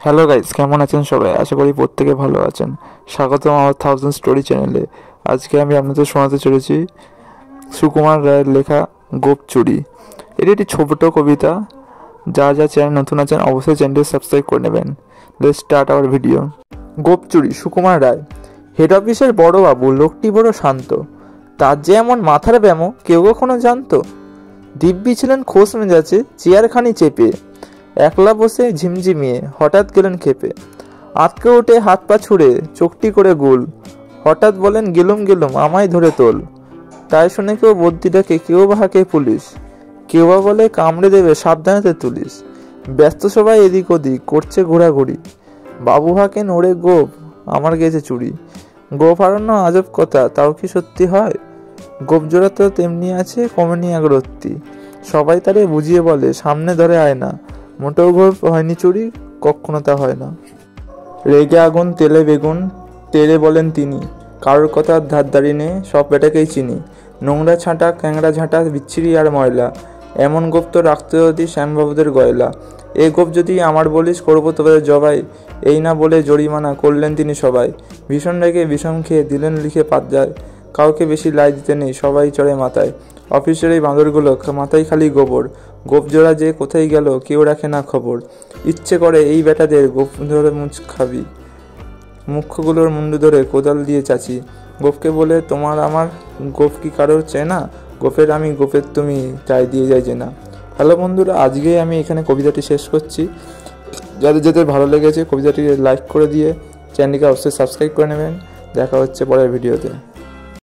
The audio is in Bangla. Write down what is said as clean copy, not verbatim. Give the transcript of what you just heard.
হ্যালো গাইস, কেমন আছেন সবাই? আশা করি প্রত্যেকে ভালো আছেন। স্বাগতম আমার 1000 স্টোরি চ্যানেলে। আজকে আমি আপনাদের শোনাতে চলেছি সুকুমার রায়ের লেখা গোপচুরি। এটি একটি ছোট কবিতা। যা চ্যানেল নতুন আছেন অবশ্যই চ্যানেলটি সাবস্ক্রাইব করে নেবেন। Let's start our video. Gopchuri, Sukumar Ray. Head অফিসের বড় বাবু লোকটি বড় শান্ত, তার যে এমন মাথার ব্যামো কেউ কখনো জানতো? দিব্যি ছিলেন খোশ মেজাজে, চেয়ারখানি চেপে একলা বসে ঝিমঝিমিয়ে হঠাৎ গেলেন খেপে। আঁতকে উঠে হাত পা ছুড়ে চোখটি করে গোল, হঠাৎ বলেন গেলুম গেলুম আমায় ধরে তোল। তাই শুনে কেউ বদ্যি ডাকে, কেউ বা হাঁকে পুলিশ, কেউ বা বলে কামড়ে দেবে সাবধানেতে তুলিস। ব্যস্ত সবাই এদিক ওদিক করছে ঘোরাঘুরি, বাবু হাঁকেন ওরে গোপ আমার গেছে চুরি। গোপ হারানো আজব কথা, তাও কি সত্যি হয়? গোপ জোড়া তো তেমনি আছে, কমেনি এক রত্তি। সবাই তারে বুঝিয়ে বলে সামনে ধরে আয় না, মোটেও গোপ হয়নি চুরি, কখনো তা হয় না। রেগে আগুন তেলে বেগুন, তেলে বলেন তিনি, কারোর কথার ধার ধারি নে, সব বেটাকেই চিনি। নোংরা ছাঁটা ক্যাংড়া ঝাঁটা বিচ্ছিরি আর ময়লা, এমন গোপ তো রাখতে যদি শ্যামবাবুদের গয়লা। এ গোপ যদি আমার বলিস করবো তোদের জবাই, এই না বলে জরিমানা করলেন তিনি সবাই। ভীষণ রেগে বিষম খেয়ে দিলেন লিখে পাত যায়, কাউকে বেশি লাই দিতে নেই সবাই চড়ে মাথায়। অফিসের এই বাঁদরগুলো মাথায় খালি গোবর, গোপজোড়া যে কোথায় গেল কেউ রাখে না খবর। ইচ্ছে করে এই বেটাদের গোপ ধরে মুচ খাবি, মুখ্যগুলোর মুন্ডু ধরে কোদাল দিয়ে চাচি। গোপকে বলে তোমার আমার, গোপ কি কারোর চেনা? গোপের আমি গোপের তুমি, চাই দিয়ে যায় চেনা। হ্যালো বন্ধুরা, আজকেই আমি এখানে কবিতাটি শেষ করছি। যাদের যাদের ভালো লেগেছে কবিতাটি লাইক করে দিয়ে চ্যানেলটিকে অবশ্যই সাবস্ক্রাইব করে নেবেন। দেখা হচ্ছে পরের ভিডিওতে।